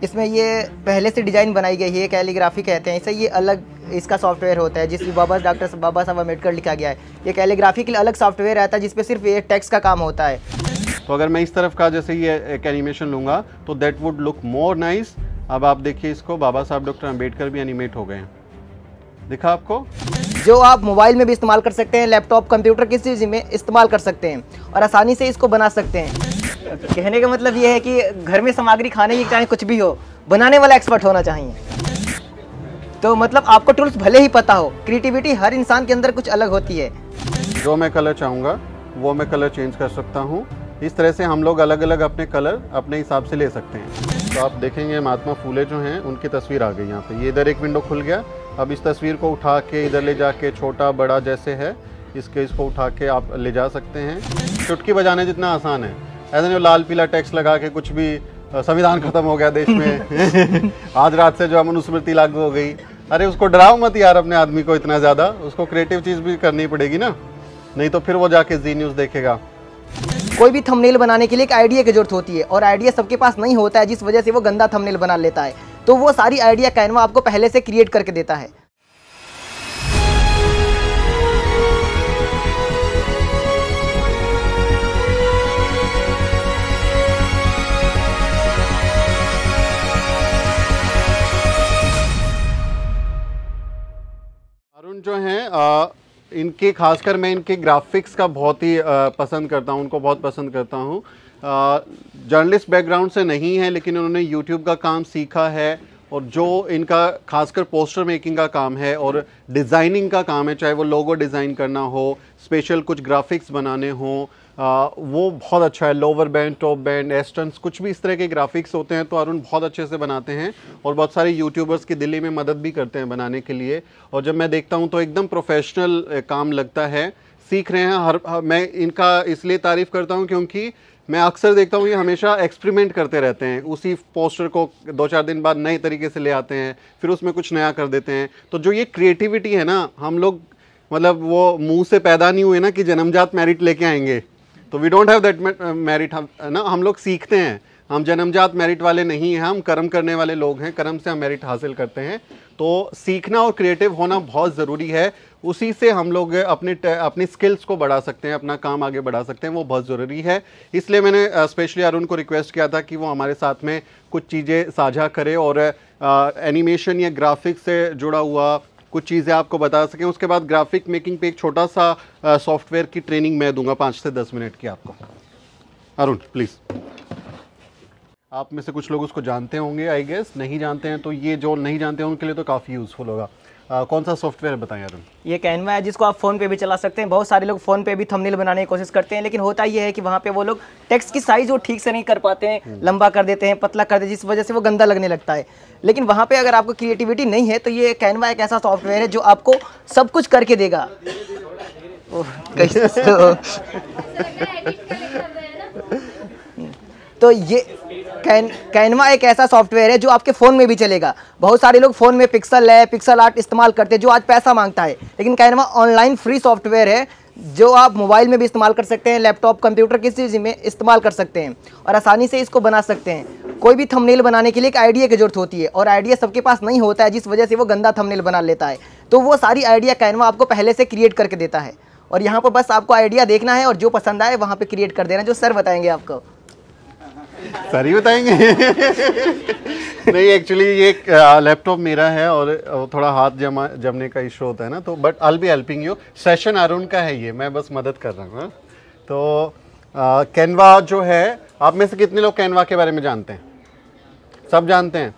इसमें ये पहले से डिज़ाइन बनाई गई है, कैलीग्राफी कहते हैं इसे। ये अलग इसका सॉफ्टवेयर होता है जिसमें डॉक्टर बाबा साहब अम्बेडकर लिखा गया है। ये कैलीग्राफी के लिए अलग सॉफ्टवेयर आता है जिसपे सिर्फ ये टेक्स्ट का काम होता है। तो अगर मैं इस तरफ का जैसे ये एक एनिमेशन लूँगा तो that would look more nice. अब आप देखिए इसको, बाबा साहब डॉक्टर अम्बेडकर भी एनिमेट हो गए हैं, दिखा आपको? जो आप मोबाइल में भी इस्तेमाल कर सकते हैं, लैपटॉप, कंप्यूटर, किसी चीज़ में इस्तेमाल कर सकते हैं और आसानी से इसको बना सकते हैं। कहने का मतलब ये है कि घर में सामग्री खाने की चाहे कुछ भी हो, बनाने वाला एक्सपर्ट होना चाहिए। तो मतलब आपको टूल्स भले ही पता हो, क्रिएटिविटी हर इंसान के अंदर कुछ अलग होती है। जो मैं कलर चाहूँगा वो मैं कलर चेंज कर सकता हूँ। इस तरह से हम लोग अलग अलग अपने कलर अपने हिसाब से ले सकते हैं। तो आप देखेंगे महात्मा फूले जो हैं उनकी तस्वीर आ गई यहाँ पे। ये इधर एक विंडो खुल गया। अब इस तस्वीर को उठा के इधर ले जाके, छोटा बड़ा जैसे है इसको उठा के आप ले जा सकते हैं। चुटकी बजाने जितना आसान है, ऐसा नहीं लाल पीला टेक्स्ट लगा के कुछ भी संविधान खत्म हो गया देश में आज रात से जो मनुस्मृति लागू हो गई। अरे उसको डराओ मत यार अपने आदमी को इतना ज़्यादा, उसको क्रिएटिव चीज़ भी करनी पड़ेगी ना, नहीं तो फिर वो जाके जी न्यूज़ देखेगा। कोई भी थंबनेल बनाने के लिए एक आइडिया की जरूरत होती है और आइडिया सबके पास नहीं होता है, जिस वजह से वो गंदा थंबनेल बना लेता है। तो वो सारी आइडिया कैनवा आपको पहले से क्रिएट करके देता है। अरुण जो हैं इनके खासकर मैं इनके ग्राफिक्स का बहुत ही पसंद करता हूँ, उनको बहुत पसंद करता हूँ। जर्नलिस्ट बैकग्राउंड से नहीं है लेकिन उन्होंने यूट्यूब का काम सीखा है और जो इनका खासकर पोस्टर मेकिंग का काम है और डिज़ाइनिंग का काम है, चाहे वो लोगो डिज़ाइन करना हो, स्पेशल कुछ ग्राफिक्स बनाने हों, वो बहुत अच्छा है। लोअर बैंड, टॉप बैंड, एस्टर्न्स, कुछ भी इस तरह के ग्राफिक्स होते हैं तो अरुण बहुत अच्छे से बनाते हैं और बहुत सारे यूट्यूबर्स की दिल्ली में मदद भी करते हैं बनाने के लिए। और जब मैं देखता हूं तो एकदम प्रोफेशनल काम लगता है। सीख रहे हैं मैं इनका इसलिए तारीफ़ करता हूं क्योंकि मैं अक्सर देखता हूँ ये हमेशा एक्सपेरिमेंट करते रहते हैं। उसी पोस्टर को 2-4 दिन बाद नए तरीके से ले आते हैं, फिर उसमें कुछ नया कर देते हैं। तो जो ये क्रिएटिविटी है ना, हम लोग मतलब वो मुंह से पैदा नहीं हुए ना कि जन्मजात मेरिट लेके आएंगे, तो we don't have that merit ना, हम लोग सीखते हैं। हम जन्मजात मेरिट वाले नहीं हैं, हम कर्म करने वाले लोग हैं, कर्म से हम मेरिट हासिल करते हैं। तो सीखना और क्रिएटिव होना बहुत ज़रूरी है, उसी से हम लोग अपनी स्किल्स को बढ़ा सकते हैं, अपना काम आगे बढ़ा सकते हैं, वो बहुत ज़रूरी है। इसलिए मैंने स्पेशली अरुण को रिक्वेस्ट किया था कि वो हमारे साथ में कुछ चीज़ें साझा करे और एनिमेशन या ग्राफिक्स से जुड़ा हुआ कुछ चीज़ें आपको बता सकें। उसके बाद ग्राफिक मेकिंग पे एक छोटा सा सॉफ्टवेयर की ट्रेनिंग मैं दूंगा 5 से 10 मिनट की आपको। अरुण प्लीज़। आप में से कुछ लोग उसको जानते होंगे आई गेस, नहीं जानते हैं तो ये जो नहीं जानते हैं उनके लिए तो काफ़ी यूज़फुल होगा। कौन सा सॉफ्टवेयर बताएं अरुण? ये कैनवा है जिसको आप फ़ोन पे भी चला सकते हैं। बहुत सारे लोग फ़ोन पे भी थंबनेल बनाने की कोशिश करते हैं, लेकिन होता ये है कि वहाँ पे वो लोग टेक्स्ट की साइज़ वो ठीक से नहीं कर पाते हैं, लंबा कर देते हैं, पतला कर देते हैं, जिस वजह से वो गंदा लगने लगता है। लेकिन वहाँ पे अगर आपको क्रिएटिविटी नहीं है तो ये कैनवा एक ऐसा सॉफ्टवेयर है जो आपको सब कुछ करके देगा। तो ये कैनवा एक ऐसा सॉफ्टवेयर है जो आपके फ़ोन में भी चलेगा। बहुत सारे लोग फ़ोन में पिक्सल है, पिक्सल आर्ट इस्तेमाल करते हैं जो आज पैसा मांगता है, लेकिन कैनवा ऑनलाइन फ्री सॉफ्टवेयर है जो आप मोबाइल में भी इस्तेमाल कर सकते हैं, लैपटॉप, कंप्यूटर, किसी चीज़ में इस्तेमाल कर सकते हैं और आसानी से इसको बना सकते हैं। कोई भी थंबनेल बनाने के लिए एक आइडिया की जरूरत होती है और आइडिया सबके पास नहीं होता है, जिस वजह से वो गंदा थंबनेल बना लेता है। तो वो सारी आइडिया कैनवा आपको पहले से क्रिएट करके देता है और यहाँ पर बस आपको आइडिया देखना है और जो पसंद आए वहाँ पर क्रिएट कर देना, जो सर बताएंगे आपको। सर ही बताएंगे नहीं, एक्चुअली ये लैपटॉप मेरा है और थोड़ा हाथ जमने का इशू होता है ना, तो but I will be helping you. Session Arun का है ये, मैं बस मदद कर रहा हूँ। तो कैनवा जो है, आप में से कितने लोग कैनवा के बारे में जानते हैं? सब जानते हैं,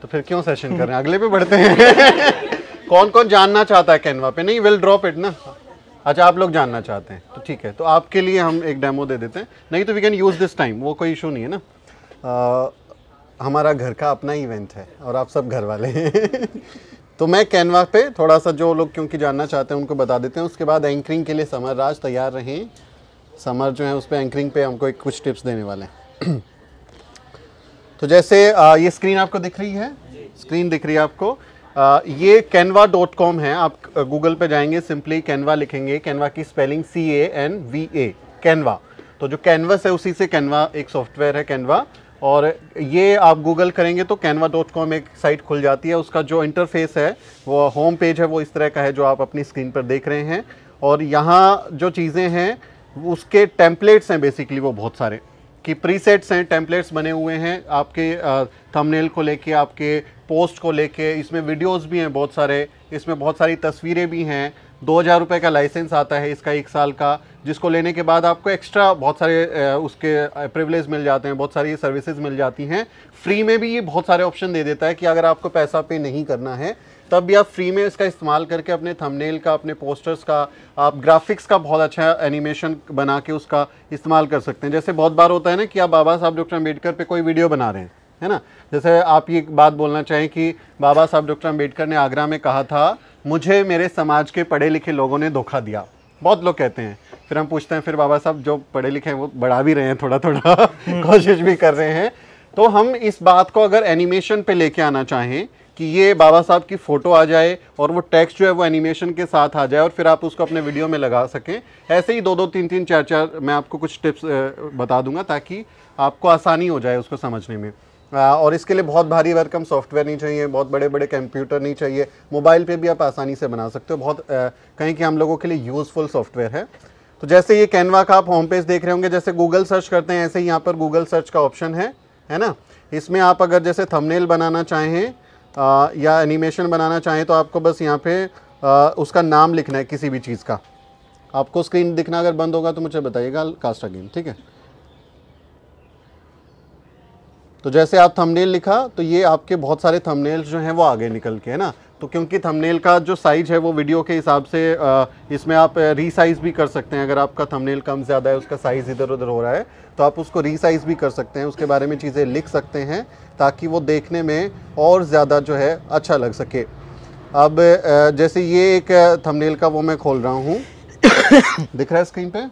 तो फिर क्यों सेशन कर रहे हैं, अगले पे बढ़ते हैं कौन कौन जानना चाहता है कैनवा पे? नहीं, विल ड्रॉप इट ना। अच्छा, आप लोग जानना चाहते हैं तो ठीक है, तो आपके लिए हम एक डेमो दे देते हैं, नहीं तो we can use this time, वो कोई इशू नहीं है ना। हमारा घर का अपना इवेंट है और आप सब घर वाले हैं तो मैं कैनवा पे थोड़ा सा जो लोग क्योंकि जानना चाहते हैं उनको बता देते हैं। उसके बाद एंकरिंग के लिए समर राज तैयार रहें। समर जो है उस पर एंकरिंग पे हमको कुछ टिप्स देने वाले हैं तो जैसे ये स्क्रीन आपको दिख रही है, स्क्रीन दिख रही है आपको, ये canva.com है। आप गूगल पे जाएंगे, सिंपली कैनवा लिखेंगे, कैनवा की स्पेलिंग CANVA, कैनवा। तो जो कैनवस है उसी से कैनवा एक सॉफ्टवेयर है कैनवा, और ये आप गूगल करेंगे तो canva.com एक साइट खुल जाती है। उसका जो इंटरफेस है वो होम पेज है वो इस तरह का है जो आप अपनी स्क्रीन पर देख रहे हैं। और यहाँ जो चीज़ें हैं उसके टेम्पलेट्स हैं बेसिकली वो बहुत सारे कि प्रीसेट्स हैं, टेम्पलेट्स बने हुए हैं आपके थंबनेल को लेके, आपके पोस्ट को लेके। इसमें वीडियोस भी हैं बहुत सारे, इसमें बहुत सारी तस्वीरें भी हैं। 2000 रुपये का लाइसेंस आता है इसका 1 साल का, जिसको लेने के बाद आपको एक्स्ट्रा बहुत सारे उसके प्रिविलेज मिल जाते हैं, बहुत सारी सर्विसेज मिल जाती हैं। फ्री में भी ये बहुत सारे ऑप्शन दे देता है कि अगर आपको पैसा पे नहीं करना है तब भी आप फ्री में इसका इस्तेमाल करके अपने थंबनेल का, अपने पोस्टर्स का, आप ग्राफिक्स का बहुत अच्छा एनिमेशन बना के उसका इस्तेमाल कर सकते हैं। जैसे बहुत बार होता है ना कि आप बाबा साहब डॉक्टर अम्बेडकर पे कोई वीडियो बना रहे हैं, है ना। जैसे आप ये बात बोलना चाहें कि बाबा साहब डॉक्टर अम्बेडकर ने आगरा में कहा था, मुझे मेरे समाज के पढ़े लिखे लोगों ने धोखा दिया। बहुत लोग कहते हैं, फिर हम पूछते हैं फिर बाबा साहब जो पढ़े लिखे हैं वो बढ़ा भी रहे हैं, थोड़ा थोड़ा कोशिश भी कर रहे हैं। तो हम इस बात को अगर एनिमेशन पे लेके आना चाहें कि ये बाबा साहब की फ़ोटो आ जाए और वो टेक्स्ट जो है वो एनिमेशन के साथ आ जाए और फिर आप उसको अपने वीडियो में लगा सकें, ऐसे ही 2-2, 3-3, 4-4 मैं आपको कुछ टिप्स बता दूंगा ताकि आपको आसानी हो जाए उसको समझने में। और इसके लिए बहुत भारी भरकम सॉफ्टवेयर नहीं चाहिए, बहुत बड़े बड़े कंप्यूटर नहीं चाहिए, मोबाइल पे भी आप आसानी से बना सकते हो। बहुत कहीं कि हम लोगों के लिए यूज़फुल सॉफ्टवेयर है। तो जैसे ये कैनवा का आप होम पेज देख रहे होंगे, जैसे गूगल सर्च करते हैं ऐसे ही यहाँ पर गूगल सर्च का ऑप्शन है ना। इसमें आप अगर जैसे थंबनेल बनाना चाहें या एनिमेशन बनाना चाहें तो आपको बस यहाँ पे उसका नाम लिखना है किसी भी चीज़ का। आपको स्क्रीन दिखना अगर बंद होगा तो मुझे बताइएगा, कास्ट अगेन, ठीक है। तो जैसे आप थंबनेल लिखा तो ये आपके बहुत सारे थंबनेल्स जो हैं वो आगे निकल के, है ना। तो क्योंकि थंबनेल का जो साइज है वो वीडियो के हिसाब से इसमें आप रीसाइज़ भी कर सकते हैं। अगर आपका थंबनेल कम ज़्यादा है, उसका साइज़ इधर उधर हो रहा है तो आप उसको रीसाइज़ भी कर सकते हैं, उसके बारे में चीज़ें लिख सकते हैं ताकि वो देखने में और ज़्यादा जो है अच्छा लग सके। अब जैसे ये एक थंबनेल का वो मैं खोल रहा हूँ दिख रहा है स्क्रीन पे,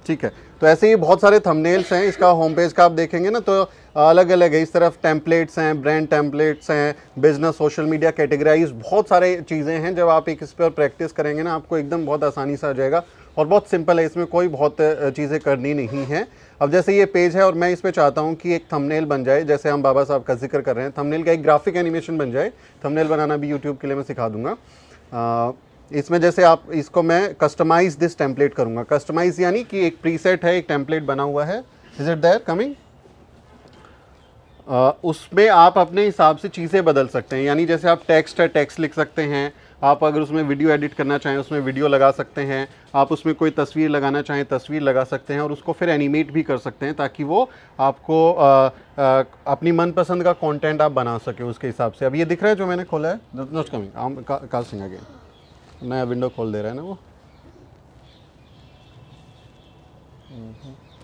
ठीक है। तो ऐसे ही बहुत सारे थंबनेल्स हैं। इसका होम पेज का आप देखेंगे ना तो अलग अलग है, इस तरफ टेम्पलेट्स हैं, ब्रांड टेम्पलेट्स हैं, बिजनेस, सोशल मीडिया कैटेगराइज, बहुत सारे चीज़ें हैं। जब आप एक इस पर प्रैक्टिस करेंगे ना आपको एकदम बहुत आसानी से आ जाएगा और बहुत सिंपल है, इसमें कोई बहुत चीज़ें करनी नहीं है। अब जैसे ये पेज है और मैं इस पर चाहता हूँ कि एक थंबनेल बन जाए, जैसे हम बाबा साहब का जिक्र कर रहे हैं, थंबनेल का एक ग्राफिक एनिमेशन बन जाए। थंबनेल बनाना भी यूट्यूब के लिए मैं सिखा दूँगा। इसमें जैसे आप इसको मैं कस्टमाइज दिस टेम्पलेट करूँगा। कस्टमाइज यानी कि एक प्रीसेट है, एक टेम्पलेट बना हुआ है, इज इट देयर कमिंग। उसमें आप अपने हिसाब से चीज़ें बदल सकते हैं। यानी जैसे आप टेक्स्ट है, टेक्स्ट लिख सकते हैं। आप अगर उसमें वीडियो एडिट करना चाहें उसमें वीडियो लगा सकते हैं। आप उसमें कोई तस्वीर लगाना चाहें तस्वीर लगा सकते हैं और उसको फिर एनिमेट भी कर सकते हैं ताकि वो आपको अपनी मनपसंद का कंटेंट आप बना सकें उसके हिसाब से। अब ये दिख रहा है जो मैंने खोला है, नॉट कमिंग, कास्टिंग अगेन, नया विंडो खोल दे रहा है ना वो।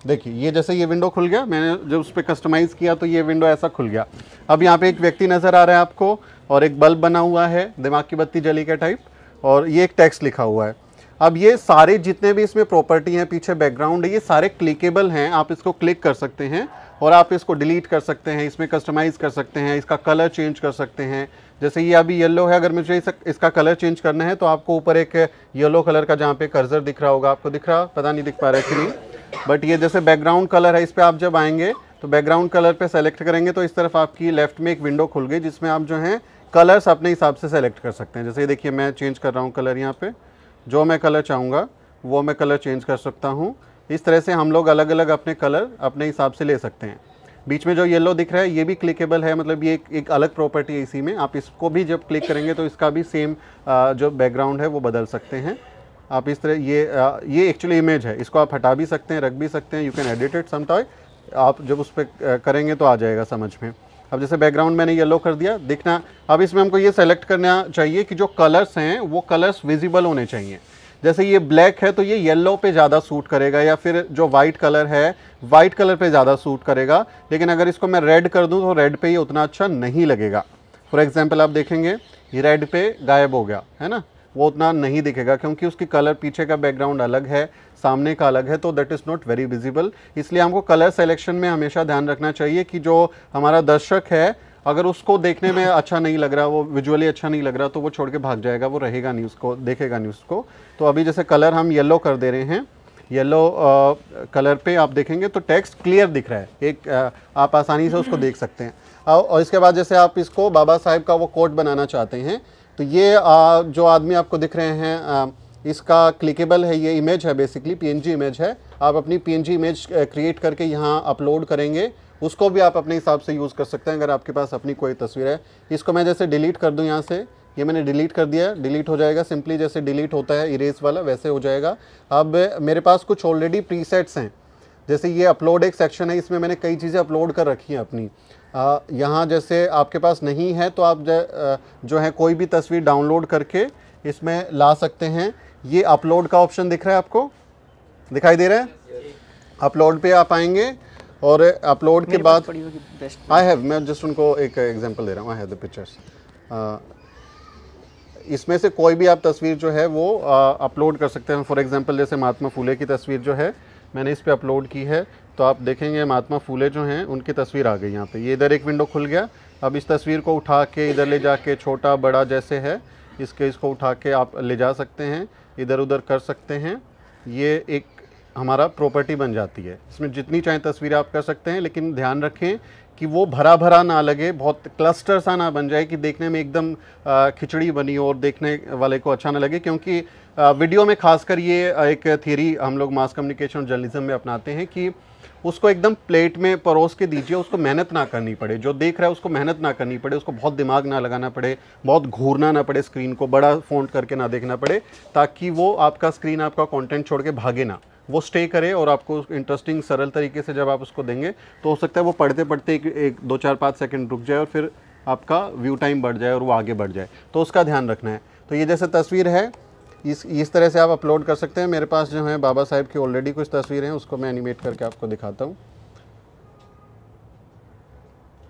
देखिए ये जैसे ये विंडो खुल गया, मैंने जब उस पर कस्टमाइज़ किया तो ये विंडो ऐसा खुल गया। अब यहाँ पे एक व्यक्ति नज़र आ रहा है आपको और एक बल्ब बना हुआ है, दिमाग की बत्ती जली के टाइप, और ये एक टेक्स्ट लिखा हुआ है। अब ये सारे जितने भी इसमें प्रॉपर्टी हैं, पीछे बैकग्राउंड है, ये सारे क्लिकेबल हैं। आप इसको क्लिक कर सकते हैं और आप इसको डिलीट कर सकते हैं, इसमें कस्टमाइज़ कर सकते हैं, इसका कलर चेंज कर सकते हैं। जैसे ये अभी येलो है, अगर मुझे इसका कलर चेंज करना है तो आपको ऊपर एक येलो कलर का जहाँ पे कर्सर दिख रहा होगा, आपको दिख रहा, पता नहीं दिख पा रहा है कि नहीं, बट ये जैसे बैकग्राउंड कलर है, इस पर आप जब आएंगे तो बैकग्राउंड कलर पे सेलेक्ट करेंगे तो इस तरफ आपकी लेफ्ट में एक विंडो खुल गई जिसमें आप जो हैं कलर्स अपने हिसाब से सेलेक्ट कर सकते हैं। जैसे ये देखिए मैं चेंज कर रहा हूँ कलर, यहाँ पे जो मैं कलर चाहूँगा वो मैं कलर चेंज कर सकता हूँ। इस तरह से हम लोग अलग अलग अपने कलर अपने हिसाब से ले सकते हैं। बीच में जो येलो दिख रहा है ये भी क्लिकेबल है, मतलब ये एक अलग प्रॉपर्टी है इसी में। आप इसको भी जब क्लिक करेंगे तो इसका भी सेम जो बैकग्राउंड है वो बदल सकते हैं आप इस तरह। ये एक्चुअली इमेज है, इसको आप हटा भी सकते हैं, रख भी सकते हैं, you can edit it sometime. आप जब उस पर करेंगे तो आ जाएगा समझ में। अब जैसे बैकग्राउंड मैंने येलो कर दिया, दिखना। अब इसमें हमको ये सेलेक्ट करना चाहिए कि जो कलर्स हैं वो कलर्स विजिबल होने चाहिए। जैसे ये ब्लैक है तो ये येलो पे ज़्यादा सूट करेगा, या फिर जो वाइट कलर है वाइट कलर पे ज़्यादा सूट करेगा। लेकिन अगर इसको मैं रेड कर दूं तो रेड पे ये उतना अच्छा नहीं लगेगा। फॉर एग्जांपल आप देखेंगे ये रेड पे गायब हो गया है ना, वो उतना नहीं दिखेगा क्योंकि उसकी कलर पीछे का बैकग्राउंड अलग है, सामने का अलग है, तो that is not very visible. इसलिए हमको कलर सेलेक्शन में हमेशा ध्यान रखना चाहिए कि जो हमारा दर्शक है अगर उसको देखने में अच्छा नहीं लग रहा, वो विजुअली अच्छा नहीं लग रहा, तो वो छोड़ के भाग जाएगा, वो रहेगा नहीं, उसको देखेगा नहीं उसको। तो अभी जैसे कलर हम येलो कर दे रहे हैं, येलो कलर पे आप देखेंगे तो टेक्स्ट क्लियर दिख रहा है, एक आप आसानी से उसको देख सकते हैं। और इसके बाद जैसे आप इसको बाबा साहेब का वो कोट बनाना चाहते हैं तो ये जो आदमी आपको दिख रहे हैं इसका क्लिकेबल है, ये इमेज है, बेसिकली पीएनजी इमेज है। आप अपनी पीएनजी इमेज क्रिएट करके यहाँ अपलोड करेंगे, उसको भी आप अपने हिसाब से यूज़ कर सकते हैं अगर आपके पास अपनी कोई तस्वीर है। इसको मैं जैसे डिलीट कर दूँ यहाँ से, ये मैंने डिलीट कर दिया, डिलीट हो जाएगा सिंपली, जैसे डिलीट होता है इरेज वाला वैसे हो जाएगा। अब मेरे पास कुछ ऑलरेडी प्रीसेट्स हैं, जैसे ये अपलोड एक सेक्शन है, इसमें मैंने कई चीज़ें अपलोड कर रखी हैं अपनी। यहाँ जैसे आपके पास नहीं है तो आप जो है कोई भी तस्वीर डाउनलोड करके इसमें ला सकते हैं। ये अपलोड का ऑप्शन दिख रहा है, आपको दिखाई दे रहा है? अपलोड पे आप आएंगे और अपलोड के बाद आई हैव, मैं जस्ट उनको एक एग्जांपल दे रहा हूँ, आई हैव द पिक्चर्स। इसमें से कोई भी आप तस्वीर जो है वो अपलोड कर सकते हैं। फॉर एग्जांपल जैसे महात्मा फूले की तस्वीर जो है मैंने इस पे अपलोड की है, तो आप देखेंगे महात्मा फूले जो हैं उनकी तस्वीर आ गई यहाँ पे। ये इधर एक विंडो खुल गया। अब इस तस्वीर को उठा के इधर ले जाके छोटा बड़ा जैसे है इसको उठा के आप ले जा सकते हैं, इधर उधर कर सकते हैं। ये एक हमारा प्रॉपर्टी बन जाती है। इसमें जितनी चाहे तस्वीरें आप कर सकते हैं, लेकिन ध्यान रखें कि वो भरा भरा ना लगे, बहुत क्लस्टर सा ना बन जाए कि देखने में एकदम खिचड़ी बनी हो और देखने वाले को अच्छा ना लगे। क्योंकि वीडियो में खासकर ये एक थियरी हम लोग मास कम्युनिकेशन और जर्नलिज्म में अपनाते हैं कि उसको एकदम प्लेट में परोस के दीजिए, उसको मेहनत ना करनी पड़े, जो देख रहा है उसको मेहनत ना करनी पड़े, उसको बहुत दिमाग ना लगाना पड़े, बहुत घूरना ना पड़े, स्क्रीन को बड़ा फ़ॉन्ट करके ना देखना पड़े, ताकि वो आपका स्क्रीन आपका कंटेंट छोड़ के भागे ना, वो स्टे करे और आपको इंटरेस्टिंग सरल तरीके से जब आप उसको देंगे तो हो सकता है वो पढ़ते पढ़ते एक 2-4-5 सेकंड रुक जाए और फिर आपका व्यू टाइम बढ़ जाए और वो आगे बढ़ जाए, तो उसका ध्यान रखना है। तो ये जैसे तस्वीर है इस तरह से आप अपलोड कर सकते हैं। मेरे पास जो है बाबा साहेब की ऑलरेडी कुछ तस्वीरें हैं, उसको मैं एनिमेट करके आपको दिखाता हूँ।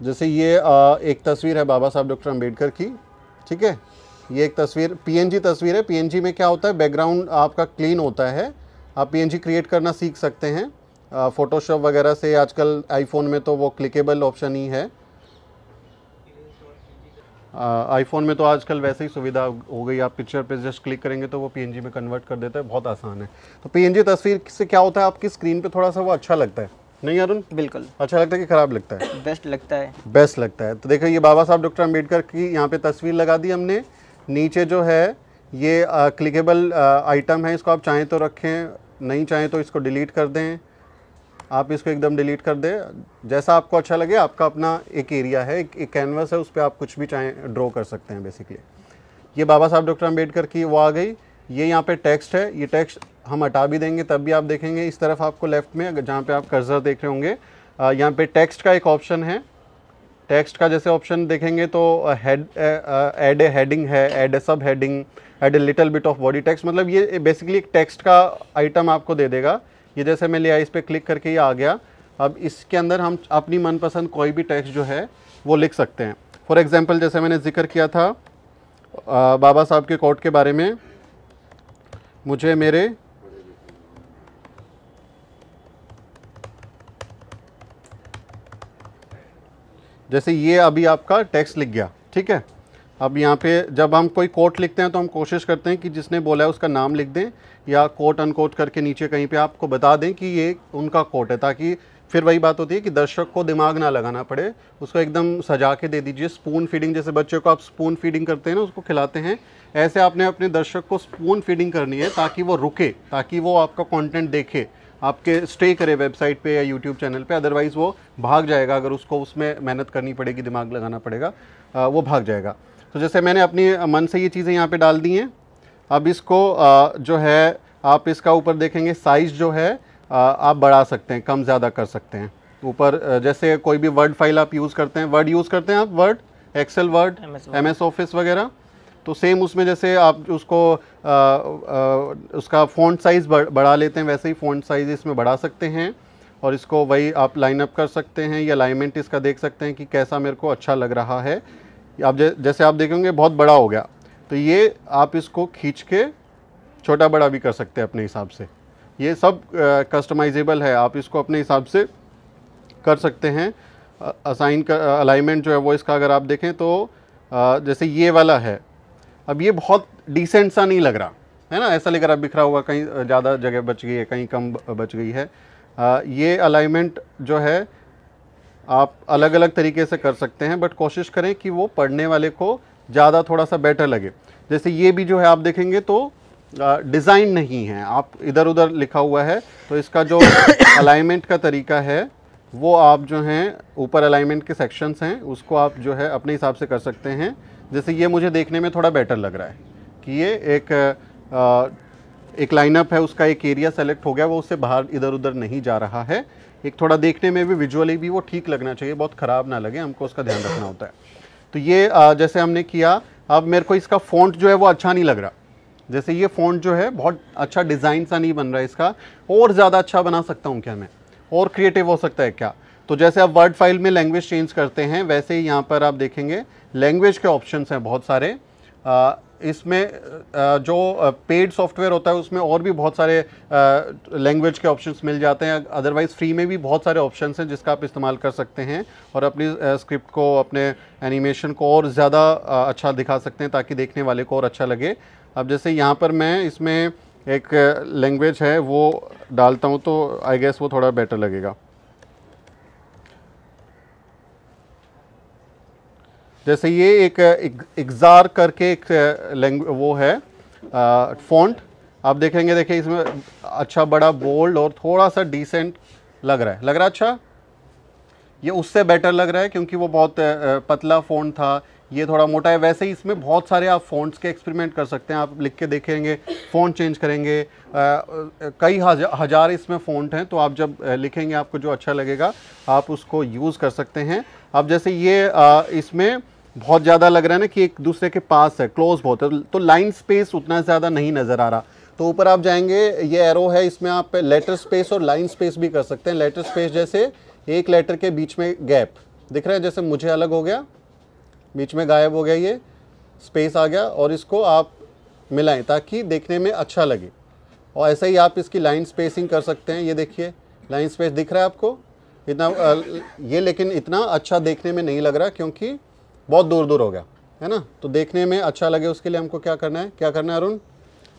जैसे ये एक तस्वीर है बाबा साहब डॉक्टर अम्बेडकर की, ठीक है। ये एक तस्वीर पीएनजी तस्वीर है। पीएनजी में क्या होता है, बैकग्राउंड आपका क्लीन होता है, आप पीएनजी क्रिएट करना सीख सकते हैं फोटोशॉप वगैरह से। आजकल आईफोन में तो वो क्लिकेबल ऑप्शन ही है, आईफोन में तो आजकल वैसे ही सुविधा हो गई, आप पिक्चर पे जस्ट क्लिक करेंगे तो वो पीएनजी में कन्वर्ट कर देता है, बहुत आसान है। तो पीएनजी तस्वीर से क्या होता है, आपकी स्क्रीन पे थोड़ा सा वो अच्छा लगता है, नहीं अरुण? बिल्कुल अच्छा लगता है कि ख़राब लगता है? बेस्ट लगता है, बेस्ट लगता है। तो देखो ये बाबा साहब डॉक्टर अम्बेडकर की यहाँ पे तस्वीर लगा दी हमने। नीचे जो है ये क्लिकेबल आइटम है, इसको आप चाहें तो रखें, नहीं चाहें तो इसको डिलीट कर दें। आप इसको एकदम डिलीट कर दें, जैसा आपको अच्छा लगे। आपका अपना एक एरिया है, एक कैनवस है, उस पर आप कुछ भी चाहें ड्रॉ कर सकते हैं बेसिकली। ये बाबा साहब डॉक्टर अम्बेडकर की वो आ गई। ये यहाँ पे टेक्स्ट है, ये टेक्स्ट हम हटा भी देंगे तब भी आप देखेंगे इस तरफ आपको लेफ्ट में जहाँ पे आप कर्सर देख रहे होंगे यहाँ पे टेक्स्ट का एक ऑप्शन है। टेक्स्ट का जैसे ऑप्शन देखेंगे तो ऐड ए हेडिंग है, ऐड ए सब heading, add a little bit of body text, मतलब ये बेसिकली एक टेक्स्ट का आइटम आपको दे देगा। ये जैसे मैं लिया, इस पर क्लिक करके ये आ गया। अब इसके अंदर हम अपनी मनपसंद कोई भी टेक्स्ट जो है वो लिख सकते हैं। फॉर एग्जांपल जैसे मैंने जिक्र किया था बाबा साहब के कोट के बारे में, मुझे मेरे जैसे ये अभी आपका टेक्स्ट लिख गया, ठीक है। अब यहाँ पे जब हम कोई कोट लिखते हैं तो हम कोशिश करते हैं कि जिसने बोला है उसका नाम लिख दें या कोट अनकोट करके नीचे कहीं पे आपको बता दें कि ये उनका कोट है, ताकि फिर वही बात होती है कि दर्शक को दिमाग ना लगाना पड़े, उसको एकदम सजा के दे दीजिए। स्पून फीडिंग, जैसे बच्चे को आप स्पून फीडिंग करते हैं ना, उसको खिलाते हैं, ऐसे आपने अपने दर्शक को स्पून फीडिंग करनी है ताकि वो रुके, ताकि वो आपका कंटेंट देखे, आपके स्टे करे वेबसाइट पे या यूट्यूब चैनल पे। अदरवाइज़ वो भाग जाएगा, अगर उसको उसमें मेहनत करनी पड़ेगी, दिमाग लगाना पड़ेगा, वो भाग जाएगा। तो जैसे मैंने अपनी मन से ये चीज़ें यहाँ पे डाल दी हैं। अब इसको जो है आप इसका ऊपर देखेंगे साइज़ जो है आप बढ़ा सकते हैं, कम ज़्यादा कर सकते हैं। ऊपर जैसे कोई भी वर्ड फाइल आप यूज़ करते हैं, वर्ड यूज़ करते हैं आप, word, excel, word, MS office वगैरह, तो सेम उसमें जैसे आप उसको उसका फ़ॉन्ट साइज़ बढ़ा लेते हैं, वैसे ही फ़ॉन्ट साइज़ इसमें बढ़ा सकते हैं। और इसको वही आप लाइन अप कर सकते हैं या अलाइनमेंट इसका देख सकते हैं कि कैसा मेरे को अच्छा लग रहा है। आप जैसे आप देखेंगे बहुत बड़ा हो गया, तो ये आप इसको खींच के छोटा बड़ा भी कर सकते हैं अपने हिसाब से। ये सब कस्टमाइजेबल है, आप इसको अपने हिसाब से कर सकते हैं। असाइन कर अलाइनमेंट जो है वो इसका अगर आप देखें तो जैसे ये वाला है, अब ये बहुत डिसेंट सा नहीं लग रहा, है ना, ऐसा लेकर आप बिखरा हुआ, कहीं ज़्यादा जगह बच गई है, कहीं कम बच गई है। ये अलाइनमेंट जो है आप अलग अलग तरीके से कर सकते हैं, बट कोशिश करें कि वो पढ़ने वाले को ज़्यादा थोड़ा सा बेटर लगे। जैसे ये भी जो है आप देखेंगे तो डिज़ाइन नहीं है, आप इधर उधर लिखा हुआ है, तो इसका जो अलाइनमेंट का तरीका है वो आप जो हैं ऊपर अलाइनमेंट के सेक्शंस हैं उसको आप जो है अपने हिसाब से कर सकते हैं। जैसे ये मुझे देखने में थोड़ा बेटर लग रहा है कि ये एक लाइनअप है, उसका एक एरिया सेलेक्ट हो गया, वो उससे बाहर इधर उधर नहीं जा रहा है। एक थोड़ा देखने में भी विजुअली भी वो ठीक लगना चाहिए, बहुत ख़राब ना लगे, हमको उसका ध्यान रखना होता है। तो ये जैसे हमने किया, अब मेरे को इसका फ़ॉन्ट जो है वो अच्छा नहीं लग रहा। जैसे ये फ़ॉन्ट जो है बहुत अच्छा डिज़ाइन सा नहीं बन रहा है, इसका और ज़्यादा अच्छा बना सकता हूँ क्या मैं, और क्रिएटिव हो सकता है क्या। तो जैसे आप वर्ड फाइल में लैंग्वेज चेंज करते हैं, वैसे ही यहाँ पर आप देखेंगे लैंग्वेज के ऑप्शंस हैं बहुत सारे। इसमें जो पेड सॉफ्टवेयर होता है उसमें और भी बहुत सारे लैंग्वेज के ऑप्शंस मिल जाते हैं। अदरवाइज़ फ्री में भी बहुत सारे ऑप्शंस हैं जिसका आप इस्तेमाल कर सकते हैं और अपनी स्क्रिप्ट को, अपने एनिमेशन को और ज़्यादा अच्छा दिखा सकते हैं ताकि देखने वाले को और अच्छा लगे। अब जैसे यहाँ पर मैं इसमें एक लैंग्वेज है वो डालता हूँ तो आई गेस वो थोड़ा बेटर लगेगा। जैसे ये एक इग्जार करके एक वो है फ़ॉन्ट, आप देखेंगे, देखिए इसमें अच्छा बड़ा बोल्ड और थोड़ा सा डिसेंट लग रहा है, अच्छा। ये उससे बेटर लग रहा है क्योंकि वो बहुत पतला फ़ॉन्ट था, ये थोड़ा मोटा है। वैसे ही इसमें बहुत सारे आप फ़ॉन्ट्स के एक्सपेरिमेंट कर सकते हैं, आप लिख के देखेंगे, फ़ॉन्ट चेंज करेंगे, कई हज़ार इसमें फ़ॉन्ट हैं, तो आप जब लिखेंगे आपको जो अच्छा लगेगा आप उसको यूज़ कर सकते हैं। अब जैसे ये इसमें बहुत ज़्यादा लग रहा है ना कि एक दूसरे के पास है, क्लोज बहुत है, तो लाइन स्पेस उतना ज़्यादा नहीं नज़र आ रहा। तो ऊपर आप जाएंगे, ये एरो है, इसमें आप लेटर स्पेस और लाइन स्पेस भी कर सकते हैं। लेटर स्पेस जैसे एक लेटर के बीच में गैप दिख रहा है, जैसे मुझे अलग हो गया, बीच में गायब हो गया, ये स्पेस आ गया, और इसको आप मिलाएं ताकि देखने में अच्छा लगे। और ऐसे ही आप इसकी लाइन स्पेसिंग कर सकते हैं। ये देखिए लाइन स्पेस दिख रहा है आपको इतना, ये लेकिन इतना अच्छा देखने में नहीं लग रहा क्योंकि बहुत दूर दूर हो गया है ना। तो देखने में अच्छा लगे उसके लिए हमको क्या करना है अरुण?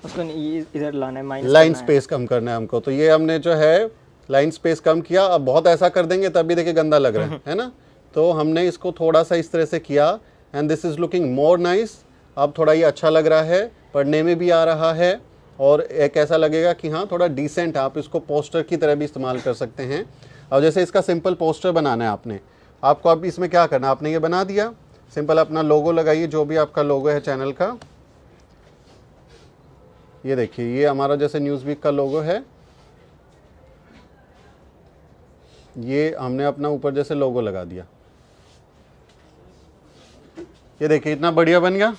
उसको इधर लाना है, माइनस लाइन स्पेस कम करना है हमको। तो ये हमने जो है लाइन स्पेस कम किया। अब बहुत ऐसा कर देंगे तब भी देखिए गंदा लग रहा है ना। तो हमने इसको थोड़ा सा इस तरह से किया and this is looking more nice. अब थोड़ा ये अच्छा लग रहा है, पढ़ने में भी आ रहा है और एक ऐसा लगेगा कि हाँ थोड़ा डिसेंट। आप इसको पोस्टर की तरह भी इस्तेमाल कर सकते हैं। अब जैसे इसका सिंपल पोस्टर बनाना है आपको अब इसमें क्या करना है, आपने ये बना दिया, सिंपल अपना लोगो लगाइए, जो भी आपका लोगो है चैनल का। ये देखिए ये हमारा जैसे न्यूज़वीक का लोगो है, ये हमने अपना ऊपर जैसे लोगो लगा दिया। ये देखिए इतना बढ़िया बन गया,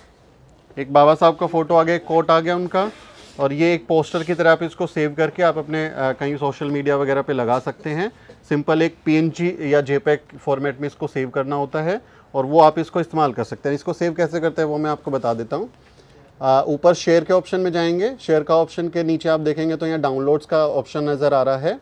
एक बाबा साहब का फ़ोटो आ गया, एक कोट आ गया उनका, और ये एक पोस्टर की तरह आप इसको सेव करके आप अपने कहीं सोशल मीडिया वगैरह पे लगा सकते हैं। सिंपल एक PNG या JPEG फॉर्मेट में इसको सेव करना होता है और वो आप इसको इस्तेमाल कर सकते हैं। इसको सेव कैसे करते हैं वो मैं आपको बता देता हूँ। ऊपर शेयर के ऑप्शन में जाएंगे, शेयर का ऑप्शन के नीचे आप देखेंगे तो यहाँ डाउनलोड्स का ऑप्शन नज़र आ रहा है।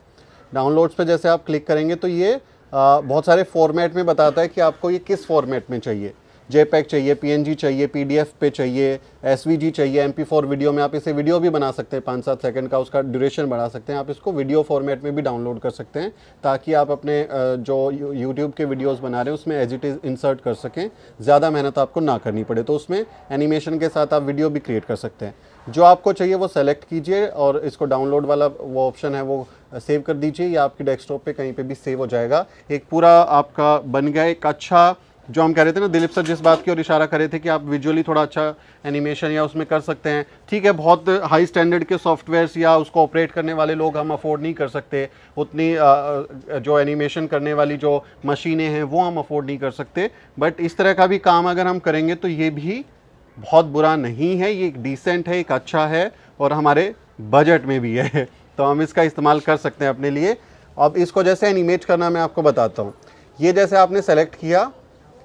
डाउनलोड्स पे जैसे आप क्लिक करेंगे तो ये बहुत सारे फॉर्मेट में बताता है कि आपको ये किस फॉर्मेट में चाहिए। JPEG चाहिए, PNG चाहिए, PDF पे चाहिए, SVG चाहिए, MP4 वीडियो में आप इसे वीडियो भी बना सकते हैं 5-7 सेकंड का, उसका ड्यूरेशन बढ़ा सकते हैं। आप इसको वीडियो फॉर्मेट में भी डाउनलोड कर सकते हैं ताकि आप अपने जो YouTube के वीडियोस बना रहे हैं उसमें एज इट इज़ इंसर्ट कर सकें, ज़्यादा मेहनत आपको ना करनी पड़े। तो उसमें एनिमेशन के साथ आप वीडियो भी क्रिएट कर सकते हैं। जो आपको चाहिए वो सेलेक्ट कीजिए और इसको डाउनलोड वाला वो ऑप्शन है वो सेव कर दीजिए, या आपकी डेस्कटॉप पे कहीं पे भी सेव हो जाएगा। एक पूरा आपका बन गया एक अच्छा, जो हम कह रहे थे ना, दिलीप सर जिस बात की ओर इशारा कर रहे थे कि आप विजुअली थोड़ा अच्छा एनिमेशन या उसमें कर सकते हैं। ठीक है, बहुत हाई स्टैंडर्ड के सॉफ्टवेयर्स या उसको ऑपरेट करने वाले लोग हम अफोर्ड नहीं कर सकते, उतनी जो एनिमेशन करने वाली जो मशीनें हैं वो हम अफोर्ड नहीं कर सकते। बट इस तरह का भी काम अगर हम करेंगे तो ये भी बहुत बुरा नहीं है, ये एक डिसेंट है, एक अच्छा है और हमारे बजट में भी है, तो हम इसका इस्तेमाल कर सकते हैं अपने लिए। अब इसको जैसे एनिमेट करना मैं आपको बताता हूँ। ये जैसे आपने सेलेक्ट किया,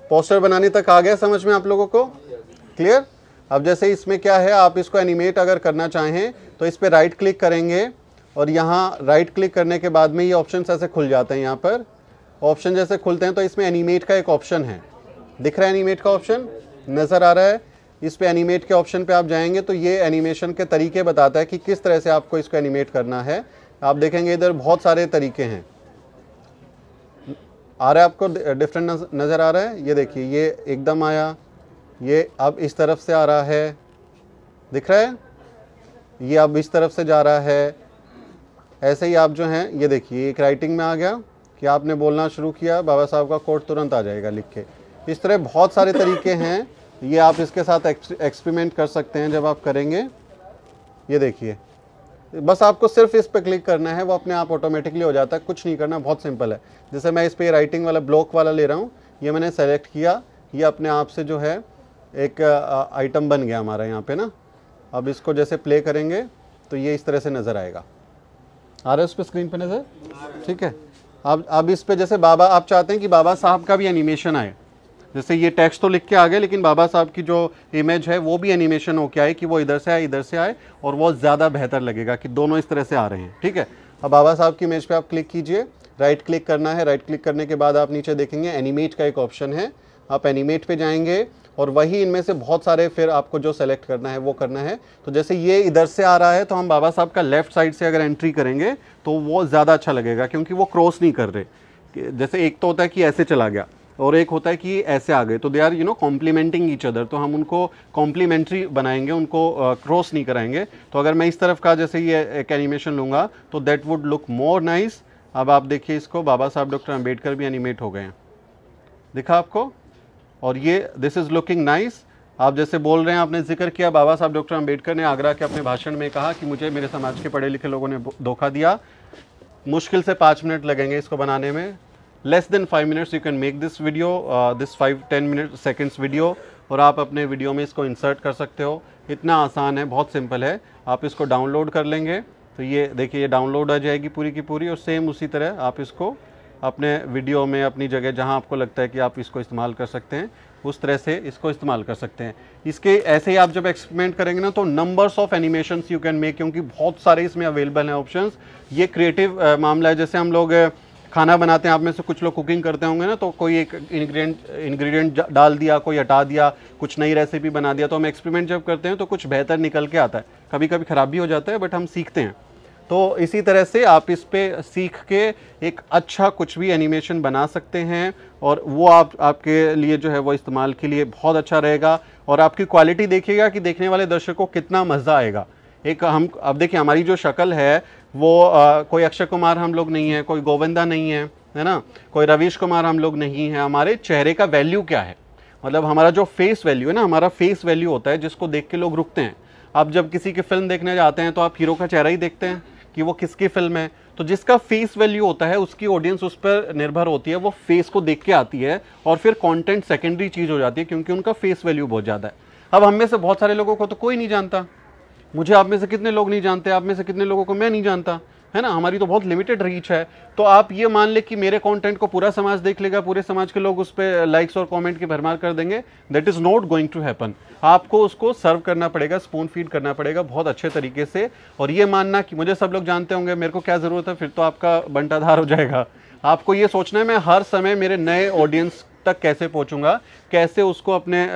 पोस्टर बनाने तक आ गया समझ में आप लोगों को, क्लियर? अब जैसे इसमें क्या है, आप इसको एनिमेट अगर करना चाहें तो इस पर राइट क्लिक करेंगे और यहाँ राइट क्लिक करने के बाद में ये ऑप्शन ऐसे खुल जाते हैं। यहाँ पर ऑप्शन जैसे खुलते हैं तो इसमें एनिमेट का एक ऑप्शन है, दिख रहा है, एनिमेट का ऑप्शन नज़र आ रहा है। इस पे एनिमेट के ऑप्शन पे आप जाएंगे तो ये एनिमेशन के तरीके बताता है कि किस तरह से आपको इसको एनिमेट करना है। आप देखेंगे इधर बहुत सारे तरीके हैं। आ रहा है आपको डिफरेंट नज़र आ रहा है? ये देखिए, ये एकदम आया, ये अब इस तरफ से आ रहा है, दिख रहा है? ये अब इस तरफ से जा रहा है। ऐसे ही आप जो हैं ये देखिए, एक राइटिंग में आ गया कि आपने बोलना शुरू किया, बाबा साहब का कोट तुरंत आ जाएगा लिख के। इस तरह बहुत सारे तरीके हैं, ये आप इसके साथ एक्सपेरिमेंट कर सकते हैं जब आप करेंगे। ये देखिए, बस आपको सिर्फ इस पे क्लिक करना है, वो अपने आप ऑटोमेटिकली हो जाता है, कुछ नहीं करना, बहुत सिंपल है। जैसे मैं इस पे राइटिंग वाला ब्लॉक वाला ले रहा हूँ, ये मैंने सेलेक्ट किया, ये अपने आप से जो है एक आइटम बन गया हमारा यहाँ पे ना। अब इसको जैसे प्ले करेंगे तो ये इस तरह से नज़र आएगा। आ रहा है उस पर स्क्रीन पे नज़र? ठीक है। अब इस पे जैसे बाबा, आप चाहते हैं कि बाबा साहब का भी एनिमेशन आए, जैसे ये टेक्स्ट तो लिख के आ गया, लेकिन बाबा साहब की जो इमेज है वो भी एनिमेशन होके आए, कि वो इधर से आए इधर से आए, और वो ज़्यादा बेहतर लगेगा कि दोनों इस तरह से आ रहे हैं। ठीक है। अब बाबा साहब की इमेज पे आप क्लिक कीजिए, राइट क्लिक करना है। राइट क्लिक करने के बाद आप नीचे देखेंगे एनिमेट का एक ऑप्शन है, आप एनिमेट पे जाएंगे और वही इनमें से बहुत सारे फिर आपको जो सेलेक्ट करना है वो करना है। तो जैसे ये इधर से आ रहा है तो हम बाबा साहब का लेफ्ट साइड से अगर एंट्री करेंगे तो वो ज़्यादा अच्छा लगेगा, क्योंकि वो क्रॉस नहीं कर रहे। जैसे एक तो होता है कि ऐसे चला गया और एक होता है कि ऐसे आ गए, तो they are complementing each other, तो हम उनको कॉम्प्लीमेंट्री बनाएंगे, उनको क्रॉस नहीं कराएंगे। तो अगर मैं इस तरफ का जैसे ये एक एनिमेशन लूँगा तो that would look more nice. अब आप देखिए इसको, बाबा साहब डॉक्टर अम्बेडकर भी एनिमेट हो गए हैं, दिखा आपको? और ये दिस इज़ लुकिंग नाइस। आप जैसे बोल रहे हैं, आपने जिक्र किया बाबा साहब डॉक्टर अम्बेडकर ने आगरा के अपने भाषण में कहा कि मुझे मेरे समाज के पढ़े लिखे लोगों ने धोखा दिया, मुश्किल से 5 मिनट लगेंगे इसको बनाने में। Less than 5 minutes you can make this video, this 5-10 seconds video, और आप अपने वीडियो में इसको इंसर्ट कर सकते हो। इतना आसान है, बहुत सिंपल है। आप इसको डाउनलोड कर लेंगे तो ये देखिए, ये डाउनलोड आ जाएगी पूरी की पूरी, और सेम उसी तरह आप इसको अपने वीडियो में अपनी जगह जहां आपको लगता है कि आप इसको इस्तेमाल कर सकते हैं, उस तरह से इसको इस्तेमाल कर सकते हैं। इसके ऐसे ही आप जब एक्सपेरिमेंट करेंगे ना तो numbers of animations you can make, क्योंकि बहुत सारे इसमें अवेलेबल हैं ऑप्शंस। ये क्रिएटिव मामला है। जैसे हम लोग खाना बनाते हैं, आप में से कुछ लोग कुकिंग करते होंगे ना, तो कोई एक इंग्रेडिएंट डाल दिया, कोई हटा दिया, कुछ नई रेसिपी बना दिया, तो हम एक्सपेरिमेंट जब करते हैं तो कुछ बेहतर निकल के आता है। कभी कभी ख़राब भी हो जाता है, बट हम सीखते हैं। तो इसी तरह से आप इस पे सीख के एक अच्छा कुछ भी एनिमेशन बना सकते हैं, और वो आपके लिए जो है वो इस्तेमाल के लिए बहुत अच्छा रहेगा। और आपकी क्वालिटी देखिएगा कि देखने वाले दर्शकों को कितना मज़ा आएगा। एक हम अब देखिए, हमारी जो शक्ल है वो कोई अक्षय कुमार हम लोग नहीं है, कोई गोविंदा नहीं है ना, कोई रवीश कुमार हम लोग नहीं है। हमारे चेहरे का वैल्यू क्या है, मतलब हमारा जो फेस वैल्यू है ना, हमारा फेस वैल्यू होता है जिसको देख के लोग रुकते हैं। आप जब किसी की फिल्म देखने जाते हैं तो आप हीरो का चेहरा ही देखते हैं कि वो किसकी फिल्म है। तो जिसका फेस वैल्यू होता है उसकी ऑडियंस उस पर निर्भर होती है, वो फेस को देख के आती है, और फिर कंटेंट सेकेंडरी चीज़ हो जाती है, क्योंकि उनका फेस वैल्यू बहुत ज़्यादा है। अब हम में से बहुत सारे लोगों को तो कोई नहीं जानता, मुझे आप में से कितने लोग नहीं जानते, आप में से कितने लोगों को मैं नहीं जानता, है ना। हमारी तो बहुत लिमिटेड रीच है। तो आप ये मान ले कि मेरे कंटेंट को पूरा समाज देख लेगा, पूरे समाज के लोग उस पर लाइक्स और कमेंट की भरमार कर देंगे, that is not going to happen. आपको उसको सर्व करना पड़ेगा, स्पून फीड करना पड़ेगा बहुत अच्छे तरीके से। और ये मानना कि मुझे सब लोग जानते होंगे, मेरे को क्या ज़रूरत है, फिर तो आपका बंटाधार हो जाएगा। आपको ये सोचना है मैं हर समय मेरे नए ऑडियंस तक कैसे पहुंचूंगा, कैसे उसको अपने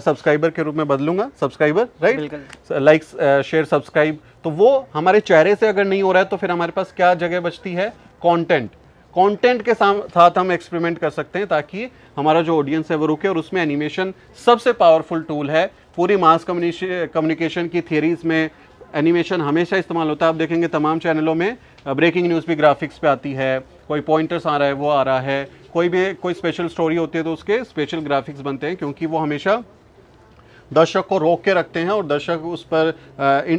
सब्सक्राइबर के रूप में बदलूंगा, subscriber, right, likes share subscribe. तो वो हमारे चेहरे से अगर नहीं हो रहा है तो फिर हमारे पास क्या जगह बचती है, कंटेंट। कंटेंट के साथ हम एक्सपेरिमेंट कर सकते हैं ताकि हमारा जो ऑडियंस है वो रुके। और उसमें एनिमेशन सबसे पावरफुल टूल है। पूरी मास कम्युनिकेशन की थियरीज में एनिमेशन हमेशा इस्तेमाल होता है। आप देखेंगे तमाम चैनलों में ब्रेकिंग न्यूज़ भी ग्राफिक्स पे आती है, कोई पॉइंटर्स आ रहा है वो आ रहा है, कोई स्पेशल स्टोरी होती है तो उसके स्पेशल ग्राफिक्स बनते हैं, क्योंकि वो हमेशा दर्शक को रोक के रखते हैं और दर्शक उस पर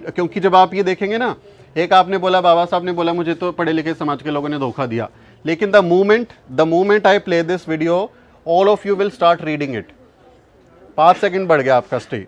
क्योंकि जब आप ये देखेंगे ना, एक आपने बोला, बाबा साहब ने बोला मुझे तो पढ़े लिखे समाज के लोगों ने धोखा दिया, लेकिन the moment I play this video all of you will start reading it. 5 second बढ़ गया आपका स्टे,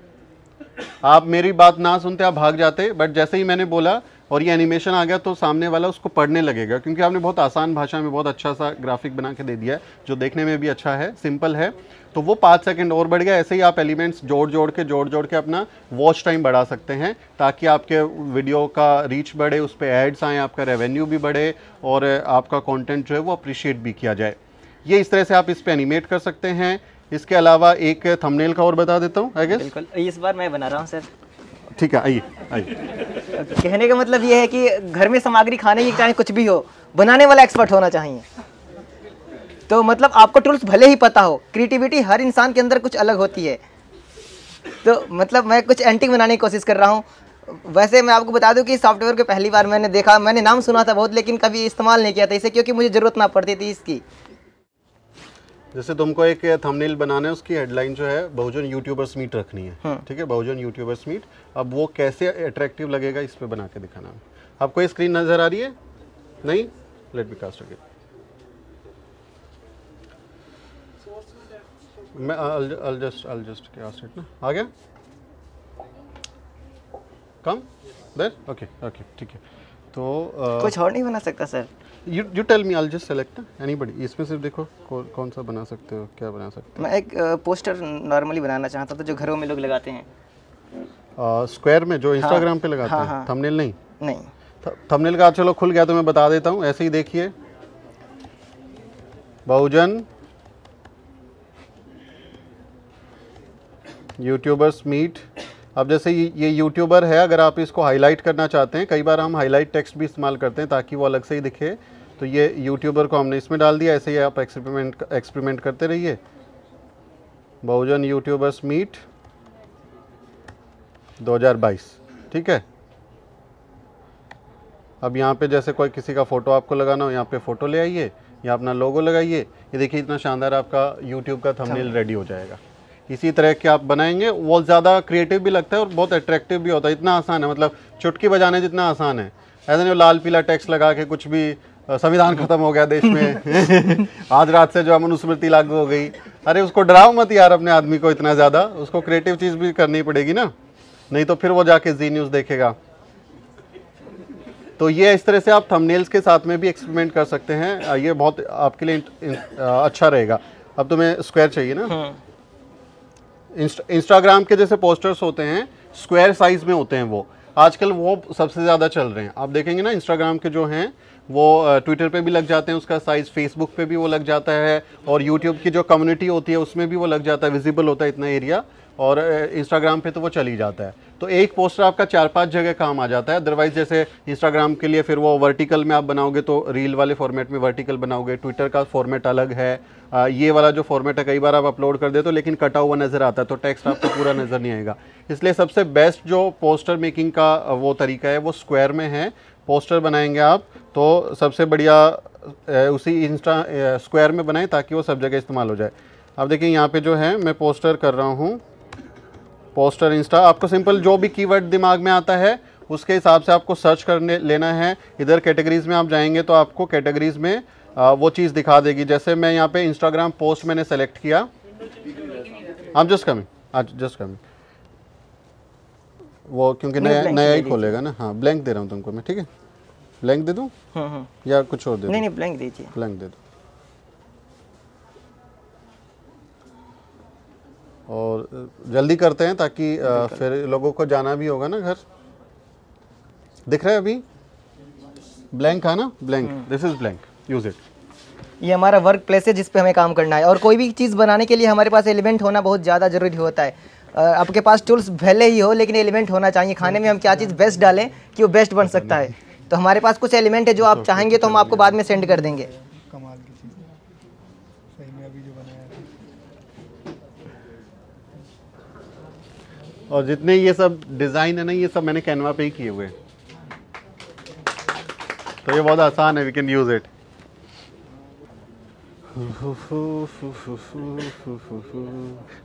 आप मेरी बात ना सुनते, आप भाग जाते, बट जैसे ही मैंने बोला और ये एनिमेशन आ गया तो सामने वाला उसको पढ़ने लगेगा, क्योंकि आपने बहुत आसान भाषा में बहुत अच्छा सा ग्राफिक बना के दे दिया है जो देखने में भी अच्छा है, सिंपल है। तो वो 5 सेकंड और बढ़ गया। ऐसे ही आप एलिमेंट्स जोड़ के अपना वॉच टाइम बढ़ा सकते हैं ताकि आपके वीडियो का रीच बढ़े, उस पर एड्स आएँ, आपका रेवेन्यू भी बढ़े और आपका कॉन्टेंट जो है वो अप्रिशिएट भी किया जाए। ये इस तरह से आप इस पर एनिमेट कर सकते हैं। इसके अलावा एक थंबनेल का और बता देता हूँ आई गेस। बिल्कुल, इस बार मैं बना रहा हूँ सर। ठीक है, आइए आइए। कहने का मतलब ये है कि घर में सामग्री खाने की चाहे कुछ भी हो, बनाने वाला एक्सपर्ट होना चाहिए। तो मतलब आपको टूल्स भले ही पता हो, क्रिएटिविटी हर इंसान के अंदर कुछ अलग होती है। तो मतलब मैं कुछ एंटिक बनाने की कोशिश कर रहा हूँ। वैसे मैं आपको बता दूं कि सॉफ्टवेयर को पहली बार मैंने देखा, मैंने नाम सुना था बहुत, लेकिन कभी इस्तेमाल नहीं किया था इसे, क्योंकि मुझे ज़रूरत ना पड़ती थी इसकी। जैसे तुमको एक थंबनेल बनाना है, उसकी हेडलाइन जो है बहुजन यूट्यूबर्स मीट रखनी है, ठीक है, बहुजन यूट्यूबर्स मीट। अब वो कैसे अट्रैक्टिव लगेगा इस पे बना के दिखाना है। आपको ये स्क्रीन नज़र आ रही है? नहीं, लेट मी कास्ट अगेन। मैं I'll just cast it ना, आ गया? कम देर, ओके ओके, ठीक है। तो कुछ और नहीं बना सकता sir? You tell me, I'll just select anybody. इसमें सिर्फ देखो कौन सा बना सकते हो, क्या बना सकते हो। मैं एक पोस्टर नॉर्मली बनाना चाहता था जो घरों में लोग लगाते हैं, स्क्वायर में जो इंस्टाग्राम पे लगाते हैं। हाँ। थंबनेल नहीं? नहीं। थंबनेल का चलो खुल गया तो मैं बता देता हूँ, ऐसे ही देखिए, बहुजन यूट्यूबर्स मीट। अब जैसे ये यूट्यूबर है, अगर आप इसको हाईलाइट करना चाहते हैं, कई बार हम हाईलाइट टेक्स्ट भी इस्तेमाल करते हैं ताकि वो अलग से ही दिखे। तो ये यूट्यूबर को हमने इसमें डाल दिया, ऐसे ही आप एक्सपेरिमेंट करते रहिए। बहुजन यूट्यूबर्स मीट 2022, ठीक है। अब यहाँ पे जैसे कोई किसी का फ़ोटो आपको लगाना हो, यहाँ पे फ़ोटो ले आइए, या अपना लोगो लगाइए। ये देखिए इतना शानदार आपका यूट्यूब का थंबनेल रेडी हो जाएगा। इसी तरह के आप बनाएंगे, वो ज़्यादा क्रिएटिव भी लगता है और बहुत अट्रैक्टिव भी होता है। इतना आसान है, मतलब चुटकी बजाने जितना आसान है। ऐसा नहीं लाल पीला टेक्स्ट लगा के कुछ भी संविधान खत्म हो गया देश में आज रात से जो मनुस्मृति लागू हो गई। अरे उसको डराओ मत यार अपने आदमी को इतना ज़्यादा, उसको क्रिएटिव चीज़ भी करनी पड़ेगी ना, नहीं तो फिर वो जाके जी न्यूज़ देखेगा। तो ये इस तरह से आप थंबनेल्स के साथ में भी एक्सपेरिमेंट कर सकते हैं, ये बहुत आपके लिए अच्छा रहेगा। अब तुम्हें स्क्वायर चाहिए ना, इंस्टाग्राम के जैसे पोस्टर्स होते हैं स्क्वायर साइज में होते हैं, वो आजकल वो सबसे ज़्यादा चल रहे हैं। आप देखेंगे ना इंस्टाग्राम के जो हैं वो ट्विटर पे भी लग जाते हैं उसका साइज़, फेसबुक पे भी वो लग जाता है, और यूट्यूब की जो कम्युनिटी होती है उसमें भी वो लग जाता है, विजिबल होता है इतना एरिया, और इंस्टाग्राम पे तो वो चल ही जाता है। तो एक पोस्टर आपका 4-5 जगह काम आ जाता है। अदरवाइज जैसे इंस्टाग्राम के लिए फिर वो वर्टिकल में आप बनाओगे तो रील वाले फॉर्मेट में वर्टिकल बनाओगे, ट्विटर का फॉर्मेट अलग है, ये वाला जो फॉर्मेट है कई बार आप अपलोड कर दे तो लेकिन कटा हुआ नज़र आता है, तो टेक्स्ट आपको पूरा नज़र नहीं आएगा। इसलिए सबसे बेस्ट जो पोस्टर मेकिंग का वो तरीका है वो स्क्वायर में है। पोस्टर बनाएंगे आप तो सबसे बढ़िया उसी स्क्वायर में बनाएं ताकि वो सब जगह इस्तेमाल हो जाए। अब देखिए यहाँ पे जो है मैं पोस्टर कर रहा हूँ, पोस्टर इंस्टा। आपको सिंपल जो भी कीवर्ड दिमाग में आता है उसके हिसाब से आपको सर्च करने लेना है। इधर कैटेगरीज में आप जाएंगे तो आपको कैटेगरीज में वो चीज़ दिखा देगी। जैसे मैं यहाँ पे इंस्टाग्राम पोस्ट मैंने सेलेक्ट किया, आप जस्ट कमिंग वो क्योंकि नया ही खोलेगा ना। हाँ ब्लैंक दे रहा हूँ तुमको मैं, ठीक है, ब्लैंक दे दूँ या कुछ और दे दूँ? नहीं ब्लैंक दीजिए, ब्लैंक दे दो। और जल्दी करते हैं ताकि फिर लोगों को जाना भी होगा ना घर। दिख रहा है अभी ब्लैंक है ना, blank, this is blank, use it. ये हमारा वर्क प्लेस है जिस पे हमें काम करना है, और कोई भी चीज़ बनाने के लिए हमारे पास एलिमेंट होना बहुत ज़्यादा ज़रूरी होता है। आपके पास टूल्स भले ही हो लेकिन एलिमेंट होना चाहिए। खाने में हम क्या चीज़ बेस्ट डालें कि वो बेस्ट बन सकता है। तो हमारे पास कुछ एलिमेंट है जो आप चाहेंगे तो हम आपको बाद में सेंड कर देंगे। कमाल की चीज़ है सही में अभी जो बनाया है। और जितने ये सब डिज़ाइन है ना ये सब मैंने कैनवा पे ही किए हुए हैं, तो ये बहुत आसान है, वी कैन यूज इट।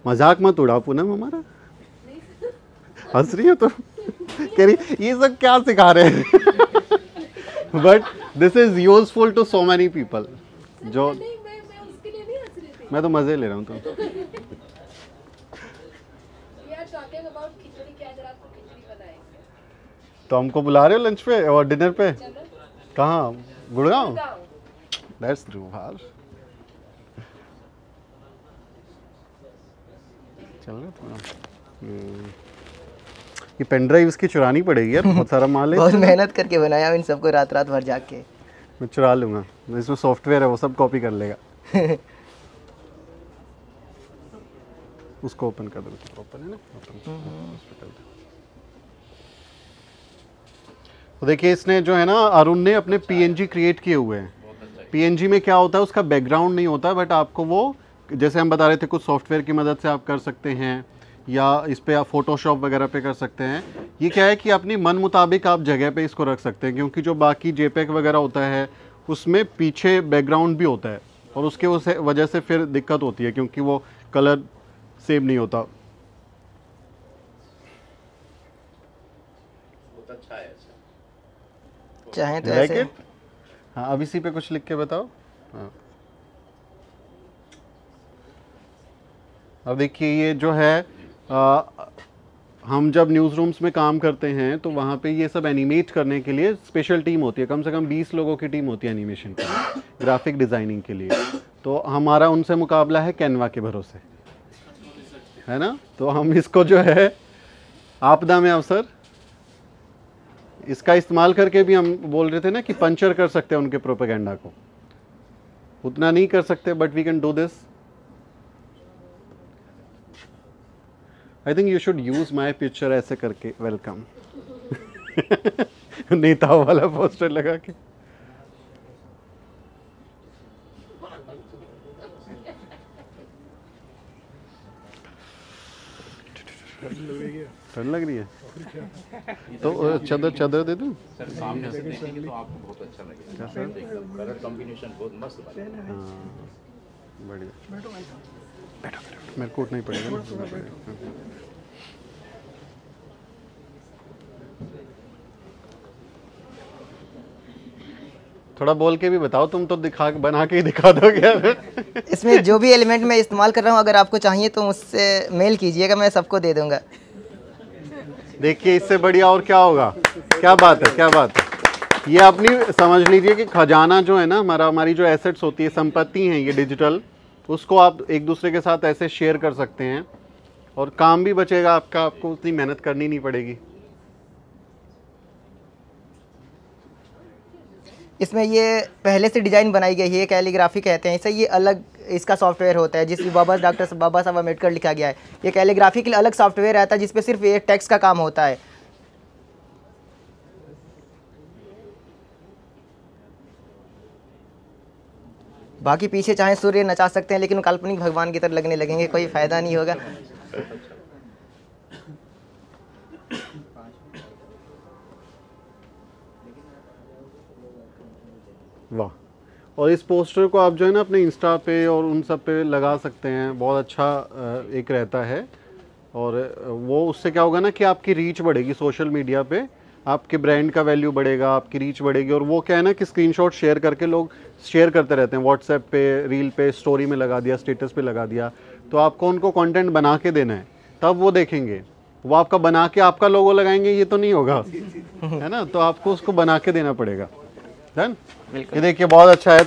मजाक मत उड़ा पूनम हमारा, हंस रही है तो कह रही ये सब क्या सिखा रहे हैं but this is useful to so many people. जो उसके लिए नहीं हंस रही थी। मैं तो मजे ले रहा हूँ तो खिचड़ी क्या, अगर आपको खिचड़ी बनाएंगे तो हमको बुला रहे हो लंच पे और डिनर पे? कहाँ? गुड़गांव? दैट्स ट्रू यार। चल रहा थोड़ा ये पेन ड्राइव इसकी चुरानी पड़ेगी यार, बहुत सारा माल है। बहुत मेहनत करके बनाया इन सबको, रात रात भर जाग के। मैं चुरा लूँगा, इसमें सॉफ्टवेयर है वो सब कॉपी कर लेगा। उसको ओपन कर दो, ओपन है ना, ओपन उस पे कर दो। तो देखिए इसने जो है ना, अरुण ने अपने पीएनजी क्रिएट किए हुए हैं। पीएनजी में क्या होता है, उसका बैकग्राउंड नहीं होता, बट आपको वो, जैसे हम बता रहे थे, कुछ सॉफ्टवेयर की मदद से आप कर सकते हैं, या इस पे आप फोटोशॉप वगैरह पे कर सकते हैं। ये क्या है कि अपनी मन मुताबिक आप जगह पे इसको रख सकते हैं, क्योंकि जो बाकी जेपेक वगैरह होता है उसमें पीछे बैकग्राउंड भी होता है, और उसके वजह से फिर दिक्कत होती है, क्योंकि वो कलर सेम नहीं होता। चाहे तो लाइक ऐसे इट? हाँ, अब इसी पे कुछ लिख के बताओ। हाँ, अब देखिए ये जो है, हम जब न्यूज़ रूम्स में काम करते हैं तो वहाँ पे ये सब एनिमेट करने के लिए स्पेशल टीम होती है, कम से कम 20 लोगों की टीम होती है एनिमेशन के लिए, ग्राफिक डिज़ाइनिंग के लिए। तो हमारा उनसे मुकाबला है कैनवा के भरोसे, है ना। तो हम इसको जो है आपदा में अवसर, इसका इस्तेमाल करके भी हम बोल रहे थे ना कि पंचर कर सकते हैं उनके प्रोपेगेंडा को, उतना नहीं कर सकते, but we can do this. I think you should use my picture ऐसे करके, वेलकम नेताओं वाला पोस्टर लगा के। ठंड लग रही है तो चादर चादर दे दूं? सर सामने से देखेंगे तो आपको बहुत अच्छा लगेगा। सर एकदम कलर कॉम्बिनेशन बहुत मस्त बना है। बढ़िया, बैठो बैठो, मेरे को उठना ही पड़ेगा ना। थोड़ा बोल के भी बताओ, तुम तो दिखा बना के ही दिखा दोगे। इसमें जो भी एलिमेंट मैं इस्तेमाल कर रहा हूँ, अगर आपको चाहिए तो मुझसे मेल कीजिएगा, मैं सबको दे दूंगा। देखिए इससे बढ़िया और क्या होगा? क्या बात है, क्या बात है। ये अपनी समझ लीजिए कि खजाना जो है ना हमारी जो एसेट्स होती है, संपत्ति हैं ये डिजिटल, उसको आप एक दूसरे के साथ ऐसे शेयर कर सकते हैं, और काम भी बचेगा आपका, आपको उतनी मेहनत करनी नहीं पड़ेगी। इसमें ये पहले से डिज़ाइन बनाई गई है, कैलीग्राफी कहते हैं इसे। ये अलग इसका सॉफ्टवेयर होता है, जिसमें डॉक्टर बाबा साहब अम्बेडकर लिखा गया है। ये कैलीग्राफी के लिए अलग सॉफ्टवेयर आता है, जिसपे सिर्फ ये टेक्स्ट का काम होता है। बाकी पीछे चाहे सूर्य नचा सकते हैं, लेकिन काल्पनिक भगवान की तरह लगने लगेंगे, कोई फायदा नहीं होगा। वाह। और इस पोस्टर को आप जो है ना अपने इंस्टा पे और उन सब पे लगा सकते हैं, बहुत अच्छा एक रहता है। और वो उससे क्या होगा ना कि आपकी रीच बढ़ेगी सोशल मीडिया पे, आपके ब्रांड का वैल्यू बढ़ेगा, आपकी रीच बढ़ेगी। और वो क्या है ना कि स्क्रीनशॉट शेयर करके लोग शेयर करते रहते हैं, व्हाट्सएप पे, रील पे, स्टोरी में लगा दिया, स्टेटस पे लगा दिया। तो आपको उनको कंटेंट बना के देना है, तब वो देखेंगे। वो आपका बना के आपका लोगो लगाएंगे ये तो नहीं होगा, है ना। तो आपको उसको बना के देना पड़ेगा। डन। ये देखिए बहुत अच्छा है,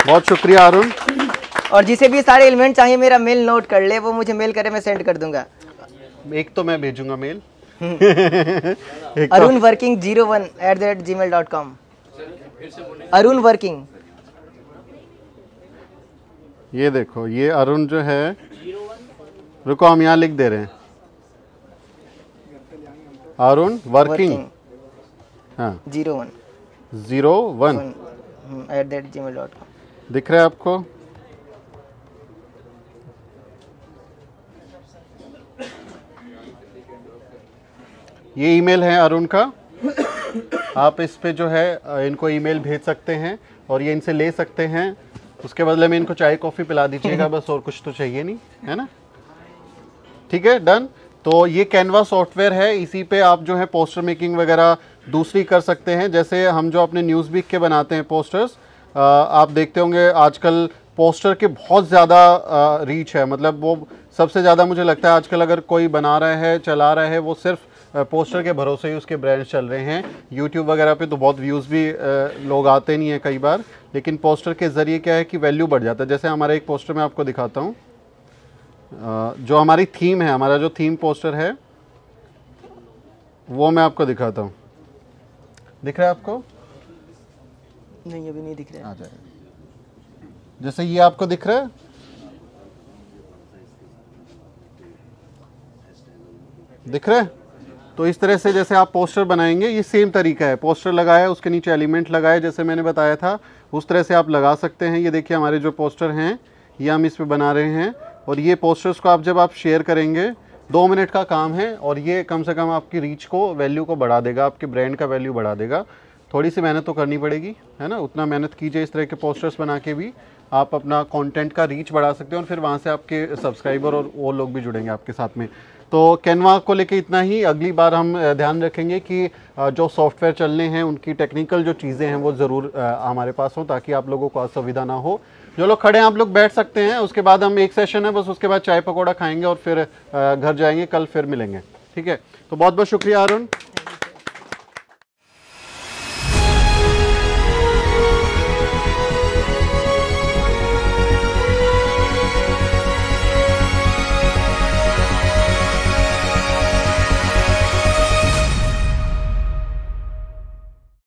बहुत शुक्रिया अरुण। और जिसे भी सारे एलिमेंट चाहिए मेरा मेल नोट कर ले, वो मुझे मेल करे, मैं सेंड कर दूंगा। एक तो मैं भेजूंगा मेल arunworking01@gmail.com। अरुण वर्किंग। ये देखो, ये अरुण जो है, रुको हम यहाँ लिख दे रहे हैं, अरुण वर्किंग, हाँ 01 @gmail.com। दिख रहा है आपको? ये ईमेल है अरुण का। आप इस पे जो है इनको ईमेल भेज सकते हैं और ये इनसे ले सकते हैं। उसके बदले में इनको चाय कॉफ़ी पिला दीजिएगा बस, और कुछ तो चाहिए नहीं, है ना। ठीक है, डन। तो ये कैनवा सॉफ्टवेयर है, इसी पे आप जो है पोस्टर मेकिंग वगैरह दूसरी कर सकते हैं। जैसे हम जो अपने न्यूज़वीक के बनाते हैं पोस्टर्स, आप देखते होंगे आजकल पोस्टर के बहुत ज़्यादा रीच है। मतलब वो सबसे ज़्यादा मुझे लगता है आजकल अगर कोई बना रहा है, चला रहा है, वो सिर्फ पोस्टर के भरोसे ही उसके ब्रांड्स चल रहे हैं। यूट्यूब वगैरह पे तो बहुत व्यूज़ भी लोग आते नहीं हैं कई बार, लेकिन पोस्टर के ज़रिए क्या है कि वैल्यू बढ़ जाता है। जैसे हमारा एक पोस्टर मैं आपको दिखाता हूँ, जो हमारी थीम है, हमारा जो थीम पोस्टर है वो मैं आपको दिखाता हूँ। दिख रहा है आपको? नहीं, अभी नहीं दिख रहा है। आ जाएगा। जैसे ये आपको दिख रहा है, दिख रहा है? तो इस तरह से जैसे आप पोस्टर बनाएंगे, ये सेम तरीका है, पोस्टर लगाया उसके नीचे एलिमेंट लगाए जैसे मैंने बताया था, उस तरह से आप लगा सकते हैं। ये देखिए हमारे जो पोस्टर हैं ये हम इस पे बना रहे हैं, और ये पोस्टर्स को आप जब आप शेयर करेंगे 2 मिनट का काम है, और ये कम से कम आपकी रीच को, वैल्यू को बढ़ा देगा, आपके ब्रांड का वैल्यू बढ़ा देगा। थोड़ी सी मेहनत तो करनी पड़ेगी, है ना, उतना मेहनत कीजिए। इस तरह के पोस्टर्स बना के भी आप अपना कंटेंट का रीच बढ़ा सकते हैं, और फिर वहाँ से आपके सब्सक्राइबर और वो लोग भी जुड़ेंगे आपके साथ में। तो कैनवा को लेके इतना ही। अगली बार हम ध्यान रखेंगे कि जो सॉफ्टवेयर चलने हैं उनकी टेक्निकल जो चीज़ें हैं वो ज़रूर हमारे पास हों, ताकि आप लोगों को असुविधा ना हो। जो लोग खड़े हैं आप लोग बैठ सकते हैं, उसके बाद हम एक सेशन है बस, उसके बाद चाय पकौड़ा खाएंगे और फिर घर जाएंगे, कल फिर मिलेंगे। ठीक है, तो बहुत बहुत शुक्रिया अरुण।